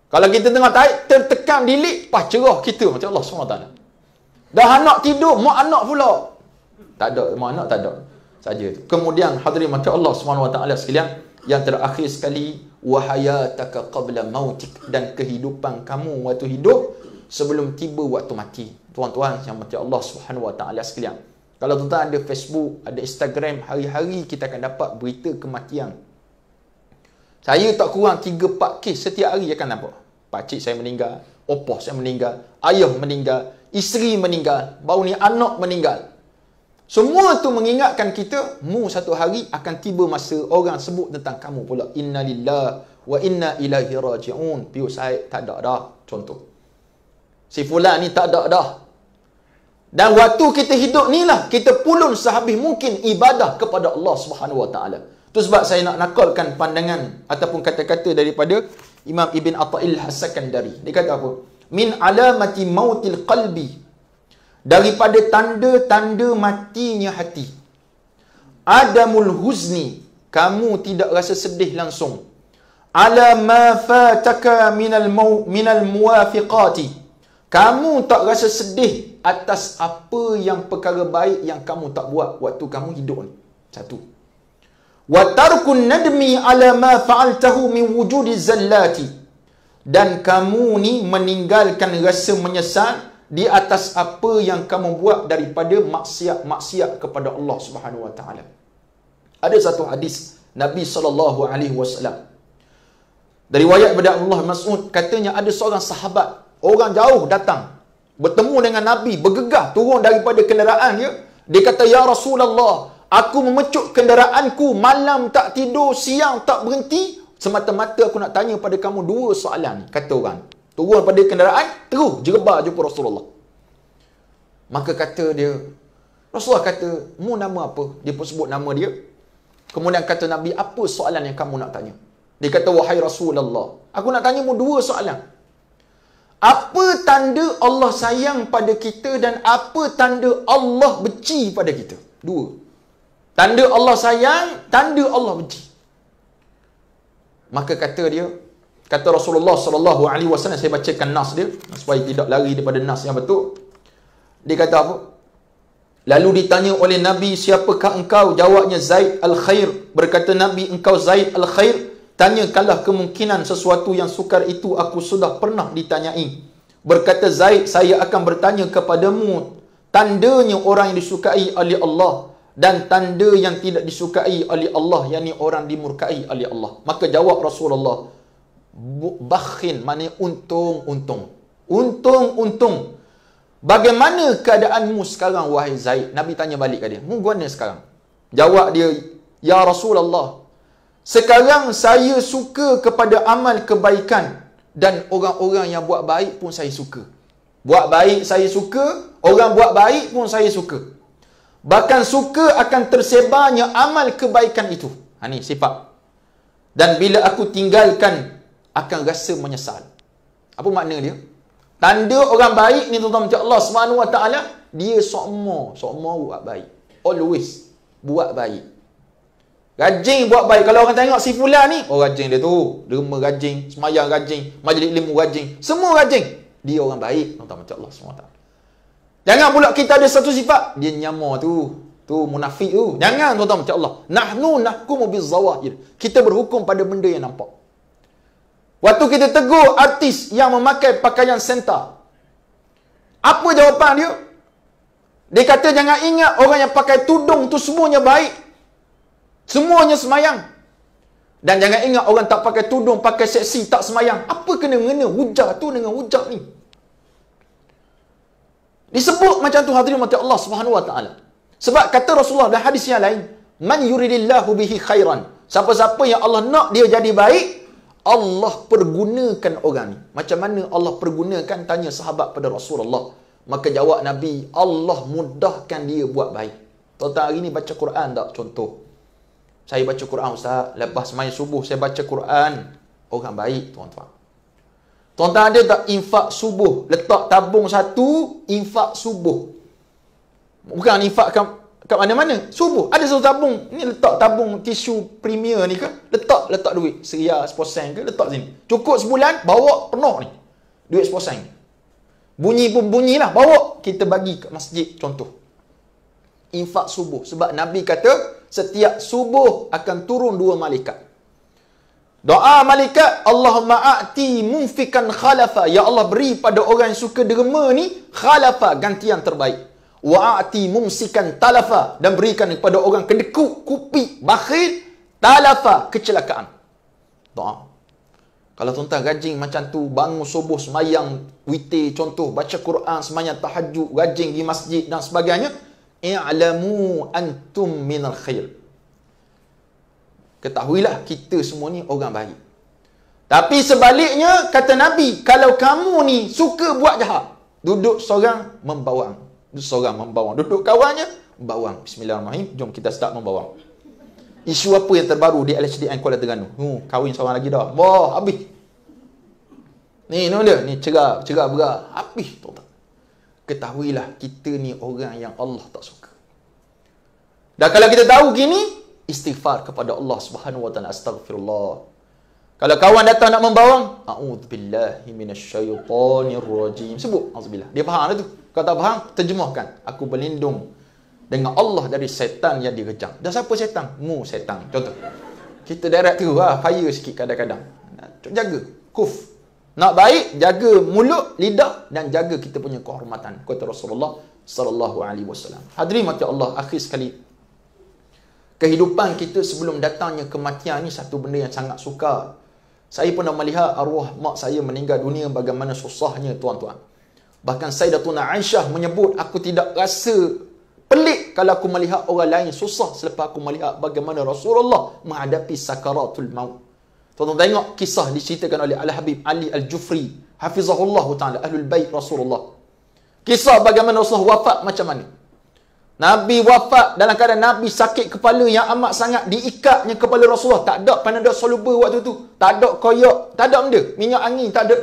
Kalau kita tengah tarik tertekan delete, pas cerah kita macam Allah SWT. Dah anak tidur, mak anak pula. Tak ada, mak anak tak ada. Saja tu. Kemudian hadirin mati Allah SWT sekalian, yang terakhir sekali, wahayataka qabla mautik, dan kehidupan kamu waktu hidup sebelum tiba waktu mati. Tuan-tuan yang mati Allah SWT sekalian, kalau tuan-tuan ada Facebook, ada Instagram, hari-hari kita akan dapat berita kematian. Saya tak kurang 3-4 kes setiap hari akan nampak. Pakcik saya meninggal, opah saya meninggal, ayah meninggal, isteri meninggal, baru ni anak meninggal. Semua tu mengingatkan kita, satu hari akan tiba masa orang sebut tentang kamu pula. Inna lillahi wa inna ilaihi raji'un. Pius Said tak ada dah. Contoh. Si fulan ni tak ada dah. Dan waktu kita hidup ni lah, kita pulun sehabis mungkin ibadah kepada Allah Subhanahu Wa Taala. Tu sebab saya nak nakalkan pandangan ataupun kata-kata daripada Imam Ibn Atha'il As-Sakandari. Dia kata apa? Min alamati mautil qalbi, daripada tanda-tanda matinya hati, adamul huzni, kamu tidak rasa sedih langsung, ala ma fataka minal muwafiqati, kamu tak rasa sedih atas apa yang perkara baik yang kamu tak buat waktu kamu hidup ni. Satu. wa tarkun nadmi ala ma fa'altahu min wujudi zallati, dan kamu ni meninggalkan rasa menyesal di atas apa yang kamu buat daripada maksiat-maksiat kepada Allah Subhanahu wa taala. Ada satu hadis Nabi SAW dari riwayat daripada Abdullah Mas'ud, katanya ada seorang sahabat, orang jauh datang bertemu dengan Nabi, bergegah turun daripada kenderaan dia. Dia kata, "Ya Rasulullah, aku memecut kenderaanku, malam tak tidur, siang tak berhenti, semata-mata aku nak tanya pada kamu dua soalan." Kata orang, turun pada kenderaan, terus jerebar jumpa Rasulullah. Maka kata dia, Rasulullah kata, "Mu nama apa?" Dia pun sebut nama dia. Kemudian kata Nabi, "Apa soalan yang kamu nak tanya?" Dia kata, "Wahai Rasulullah, aku nak tanya mu dua soalan. Apa tanda Allah sayang pada kita dan apa tanda Allah benci pada kita?" Dua. Tanda Allah sayang, tanda Allah benci. Maka kata dia, kata Rasulullah SAW, saya bacakan nas dia supaya tidak lari daripada nas yang betul. Dia kata apa? Lalu ditanya oleh Nabi, "Siapakah engkau?" Jawabnya, "Zaid al-Khair." Berkata Nabi, "Engkau Zaid al-Khair? Tanyakanlah kemungkinan sesuatu yang sukar itu aku sudah pernah ditanyai." Berkata Zaid, "Saya akan bertanya kepadamu tandanya orang yang disukai oleh Allah dan tanda yang tidak disukai oleh Allah, yakni orang dimurkai oleh Allah." Maka jawab Rasulullah, "Bakhin," maknanya untung. Untung. "Bagaimana keadaanmu sekarang wahai Zaid?" Nabi tanya balik ke dia, "Mu gimana sekarang?" Jawab dia, "Ya Rasulullah, sekarang saya suka kepada amal kebaikan dan orang-orang yang buat baik pun saya suka. Buat baik saya suka, orang buat baik pun saya suka. Bahkan suka akan tersebarnya amal kebaikan itu." Ini sifat. "Dan bila aku tinggalkan, akan rasa menyesal." Apa makna dia? Tanda orang baik ni tuan-tuan macam Allah Subhanahu wa taala, dia sokmo buat baik. Always buat baik. Rajin buat baik. Kalau orang tengok si fulan ni, oh rajin dia tu. Derma rajin, semayang rajin, majlis ilmu rajin. Semua rajin. Dia orang baik. Tuan-tuan macam Allah SWT. Jangan pula kita ada satu sifat, dia nyamar tu. Tu munafik tu. Jangan tuan-tuan macam Allah. Nahnu nahkumu bizawahir. Kita berhukum pada benda yang nampak. Waktu kita tegur artis yang memakai pakaian senta, apa jawapan dia? Dia kata, "Jangan ingat orang yang pakai tudung tu semuanya baik. Semuanya semayang. Dan jangan ingat orang tak pakai tudung, pakai seksi, tak semayang." Apa kena-mengena hujah tu dengan hujah ni? Disebut macam tu hadirin mati Allah Subhanahu wa taala. Sebab kata Rasulullah dalam hadis yang lain, "Man yuridillahu bihi khairan." Siapa-siapa yang Allah nak dia jadi baik, Allah pergunakan orang ni. Macam mana Allah pergunakan? Tanya sahabat pada Rasulullah. Maka jawab Nabi, Allah mudahkan dia buat baik. Tuan-tuan hari ni baca Quran tak? Contoh, saya baca Quran Ustaz, lepas sembahyang subuh saya baca Quran. Orang baik tuan-tuan. Tuan-tuan ada tak infak subuh? Letak tabung satu, infak subuh. Bukan infak kat mana-mana. Subuh. Ada satu tabung. Ni letak tabung tisu premier ni ke? Letak duit. Seria, 10% ke? Letak sini. Cukup sebulan, bawa penuh ni. Duit 10%. Bunyi pun bunyilah. Bawa. Kita bagi ke masjid contoh. Infak subuh. Sebab Nabi kata, setiap subuh akan turun 2 malaikat. Doa malaikat, Allahumma a'ti munfikan khalafa. Ya Allah, beri pada orang yang suka derma ni khalafa, gantian terbaik. Wa'ati mumsikan talafa, dan berikan kepada orang kedekut, kupi, bakhil, talafa, kecelakaan. Doa. Kalau tuan-tuan rajin macam tu, bangun subuh, semayang witir contoh, baca Quran, semayang tahajud, rajin di masjid dan sebagainya, i'lamu antum minal khair. Ketahuilah kita semua ni orang baik. Tapi sebaliknya, kata Nabi, kalau kamu ni suka buat jahat, duduk seorang membawang. Duduk kawannya, membawang. Bismillahirrahmanirrahim. Jom kita start membawang. Isu apa yang terbaru di LHDN Kuala Terengganu? Kahwin seorang lagi dah. Wah, habis. Ni dia. Ni cerah berat. Habis. Ketahuilah kita ni orang yang Allah tak suka. Dan kalau kita tahu gini, istighfar kepada Allah Subhanahu wa taala. Astaghfirullah. Kalau kawan datang nak membawang, a'udzubillahi minasyaitonirrajim. Sebut auzubillah. Dia faham dah tu. Kalau tak faham, terjemahkan. Aku berlindung dengan Allah dari setan yang direjam. Dan siapa setan? Mu setan. Contoh. Kita direct tu fire sikit kadang-kadang. Jaga kuf. Nak baik, jaga mulut, lidah dan jaga kita punya kehormatan. Kata Rasulullah sallallahu alaihi wasallam. Hadirin mati Allah, akhir sekali. Kehidupan kita sebelum datangnya kematian ni satu benda yang sangat sukar. Saya pernah melihat arwah mak saya meninggal dunia, bagaimana susahnya tuan-tuan. Bahkan Sayyidatuna Aisyah menyebut, aku tidak rasa pelik kalau aku melihat orang lain susah selepas aku melihat bagaimana Rasulullah menghadapi sakaratul maut. Tuan-tuan tengok kisah diceritakan oleh Al-Habib Ali Al-Jufri, hafizahullah ta'ala, Ahlul Bait Rasulullah. Kisah bagaimana Rasulullah wafat macam mana. Nabi wafat dalam keadaan Nabi sakit kepala yang amat sangat, diikatnya kepala Rasulullah. Tak ada Panadol soluble waktu tu. Tak ada koyak, tak ada benda. Minyak angin, tak ada.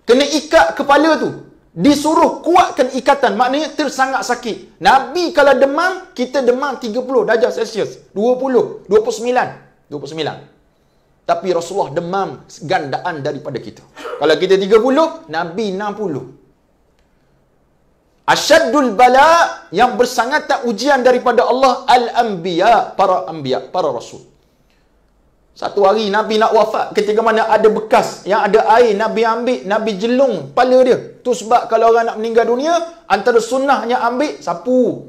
Kena ikat kepala tu. Disuruh kuatkan ikatan. Maknanya tersangat sakit. Nabi kalau demam, kita demam 30 darjah Celsius. 20, 29. Tapi Rasulullah demam gandaan daripada kita. Kalau kita 30, Nabi 60. Asyaddul bala, yang bersangatan ujian daripada Allah, al-anbiya, para rasul. Satu hari Nabi nak wafat, ketika mana ada bekas yang ada air, Nabi ambil, Nabi jelung kepala dia. Tu sebab kalau orang nak meninggal dunia, antara sunnahnya ambil sapu.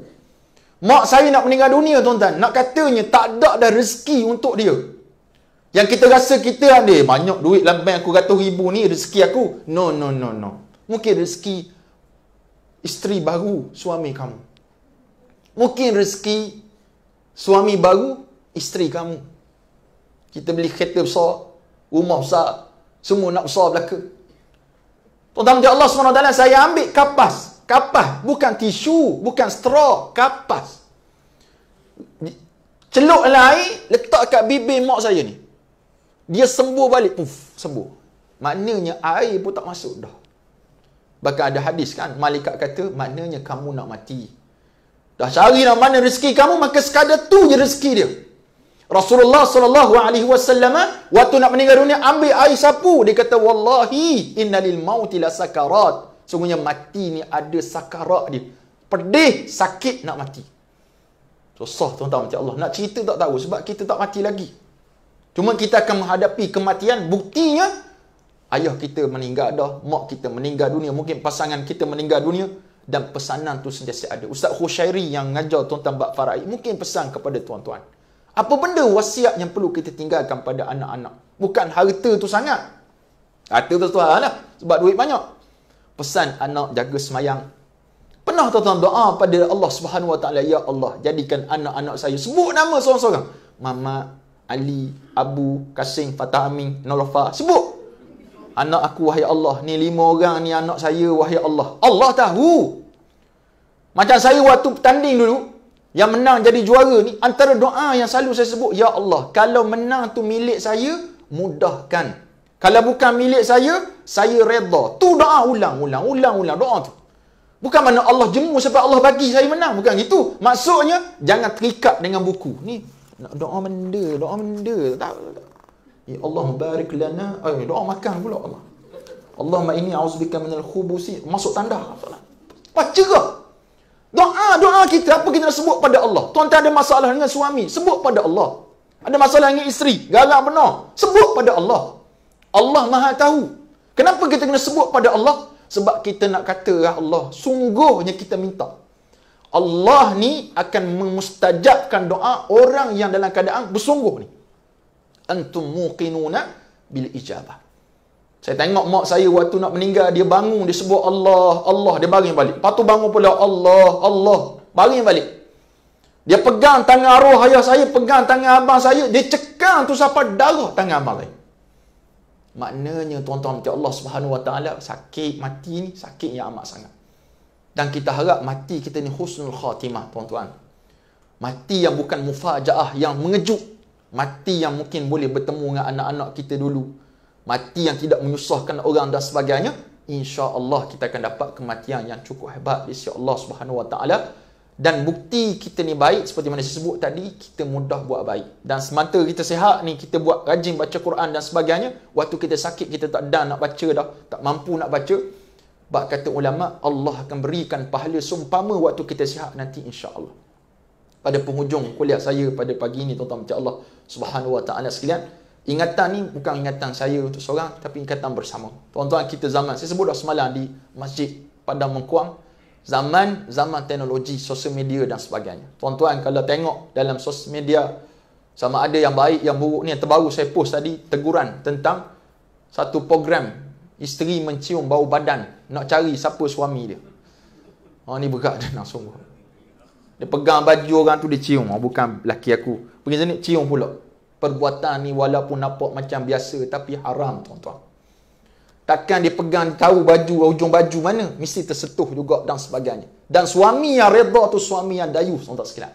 Mak saya nak meninggal dunia tuan-tuan, nak katanya tak ada dah rezeki untuk dia. Yang kita rasa kita ada banyak duit dalam bank aku, 100,000 ni rezeki aku. No. Mungkin rezeki isteri baru suami kamu. Mungkin rezeki suami baru isteri kamu. Kita beli kereta besar, rumah besar, semua nak besar belaka. Tuan-tuan Allah SWT, saya ambil kapas. Kapas, bukan tisu, bukan straw, kapas. Celup air, letak kat bibir mak saya ni. Dia sembuh balik, sembuh. Maknanya air pun tak masuk dah. Bahkan ada hadis kan, malaikat kata, maknanya kamu nak mati. Dah cari nak mana rezeki kamu, maka sekadar tu je rezeki dia. Rasulullah SAW waktu nak meninggal dunia, ambil air sapu. Dia kata, wallahi innalil mauti la sakarat. Sungguhnya mati ni ada sakarat dia. Pedih, sakit nak mati. Susah tuan-tuan macam Allah. Nak cerita tak tahu sebab kita tak mati lagi. Cuma kita akan menghadapi kematian. Buktinya, ayah kita meninggal dah, mak kita meninggal dunia, mungkin pasangan kita meninggal dunia, dan pesanan tu sentiasa ada. Ustaz Khushairi yang mengajar tuan-tuan bab faraid, mungkin pesan kepada tuan-tuan. Apa benda wasiat yang perlu kita tinggalkan pada anak-anak? Bukan harta tu sangat. Harta tu Tuhan lah, sebab duit banyak. Pesan anak jaga semayang. Pernah tuan-tuan doa pada Allah Subhanahu Wa Taala, ya Allah, jadikan anak-anak saya, sebut nama seorang-seorang. Mama, Ali, Abu, Kasim, Fatah Amin, Nolofa, sebut. Anak aku, wahai Allah, ni 5 orang ni anak saya, wahai Allah. Allah tahu. Macam saya waktu tanding dulu, yang menang jadi juara ni, antara doa yang selalu saya sebut, ya Allah, kalau menang tu milik saya, mudahkan. Kalau bukan milik saya reda. Tu doa ulang doa tu. Bukan mana Allah jemu sebab Allah bagi saya menang, bukan gitu. Maksudnya jangan terikat dengan buku. Ni doa benda. Tak. Ya Allah barik lana. Doa makan pula Allah. Allahumma inni a'udzubika minal khubusi. Masuk tanda. Baca ke? Doa kita, apa kita nak sebut pada Allah? Tuan-tuan ada masalah dengan suami, sebut pada Allah. Ada masalah dengan isteri, garang benar, sebut pada Allah. Allah Maha tahu. Kenapa kita kena sebut pada Allah? Sebab kita nak kata, ya Allah, sungguhnya kita minta. Allah ni akan memustajabkan doa orang yang dalam keadaan bersungguh ni. Antum muqinuna bil ijabah. Saya tengok mak saya waktu nak meninggal, dia bangun, dia sebut Allah, dia baring balik. Lepas tu bangun pula Allah, baring balik. Dia pegang tangan arwah ayah saya, pegang tangan abang saya, dia cekang tu sampai darah tangan abang saya. Maknanya tuan-tuan, Allah Subhanahu Wa Taala, sakit mati ni sakit yang amat sangat. Dan kita harap mati kita ni husnul khatimah tuan-tuan. Mati yang bukan mufajaah, yang mengejut. Mati yang mungkin boleh bertemu dengan anak-anak kita dulu. Mati yang tidak menyusahkan orang dan sebagainya. InsyaAllah kita akan dapat kematian yang cukup hebat di sisi Allah Subhanahu Wa Taala. Dan bukti kita ni baik, seperti mana saya sebut tadi, kita mudah buat baik. Dan semata kita sihat ni, kita buat rajin baca Quran dan sebagainya. Waktu kita sakit, kita tak dan nak baca dah, tak mampu nak baca. Bak kata ulama, Allah akan berikan pahala seumpama waktu kita sihat nanti insya-Allah. Pada penghujung kuliah saya pada pagi ini, tuan-tuan macam Allah Subhanahu wa taala sekalian, ingatan ni bukan ingatan saya untuk seorang, tapi ingatan bersama. Tuan-tuan, kita zaman, saya sebut dah semalam di Masjid Padang Mengkuang, zaman teknologi, sosial media dan sebagainya. Tuan-tuan kalau tengok dalam sosial media, sama ada yang baik, yang buruk ni, yang terbaru saya post tadi, teguran tentang satu program, isteri mencium bau badan, nak cari siapa suami dia. Ni berat dah nak sungguh. Dia pegang baju orang tu, dia cium. Bukan laki aku. Pergi sini, cium pula. Perbuatan ni walaupun nampak macam biasa, tapi haram, tuan-tuan. Takkan dia pegang, tahu baju, ujung baju mana, mesti tersentuh juga dan sebagainya. Dan suami yang redha tu suami yang dayus, tuan-tuan sekalian.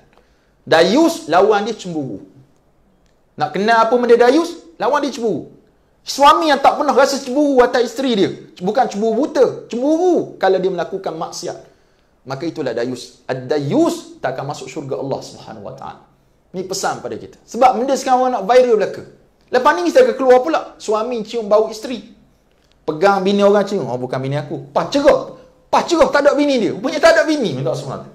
Dayus, lawan dia cemburu. Nak kenal apa benda dayus? Lawan dia cemburu. Suami yang tak pernah rasa cemburu atas isteri dia. Bukan cemburu buta. Cemburu kalau dia melakukan maksiat. Maka itulah dayus. Ad-dayus tak akan masuk syurga Allah Subhanahu wa taala. Ni pesan pada kita. Sebab benda sekarang orang nak viral belaka. Lepas ni kita akan keluar pula. Suami cium bau isteri. Pegang bini orang cium. Bukan bini aku. Pas cerah. Tak ada bini dia. Rupanya tak ada bini. Minta semangat.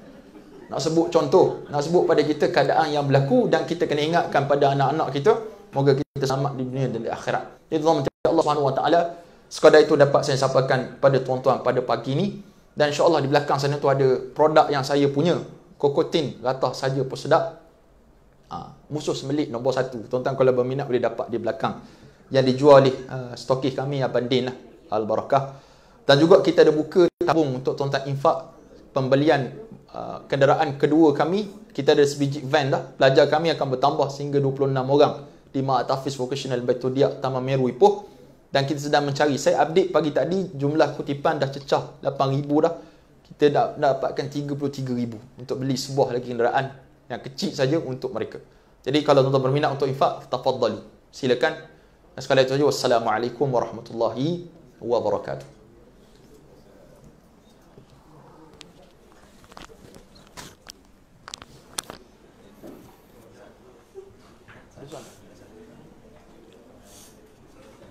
Nak sebut contoh, nak sebut pada kita keadaan yang berlaku dan kita kena ingatkan pada anak-anak kita, moga kita selamat di dunia dan di akhirat. Jadi tuan-tuan, Allah Subhanahu wa taala, sekadar itu dapat saya sampaikan pada tuan-tuan pada pagi ini. Dan insya-Allah di belakang sana tu ada produk yang saya punya, Kokotin Ratah Saja Pun Sedap. Musuh sembelit nombor 1. Tuan-tuan kalau berminat boleh dapat di belakang. Yang dijual oleh stokis kami Abang Din lah, Al-Barakah. Dan juga kita ada buka tabung untuk tuan-tuan infak pembelian kenderaan kedua kami. Kita ada sebiji van dah. Pelajar kami akan bertambah sehingga 26 orang di Ma'had Tahfiz Vocational Baitul Diaq Taman Meru Ipoh. Dan kita sedang mencari. Saya update pagi tadi, jumlah kutipan dah cecah 8,000 dah. Kita dah dapatkan 33,000 untuk beli sebuah lagi kenderaan yang kecil saja untuk mereka. Jadi kalau tuan-tuan berminat untuk infak, tafadhali. Silakan. Dan sekali itu saja. Wassalamualaikum warahmatullahi wabarakatuh.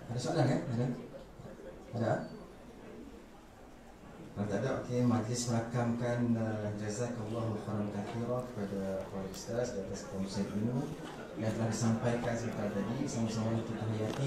Ada soalan kan? Ada? Kalau tak ada, okey, majlis merakamkan jazakallahu khairan katsira kepada Pak Ustaz atas kongsian ilmu yang telah disampaikan sebentar tadi. Sama-sama kita hayati.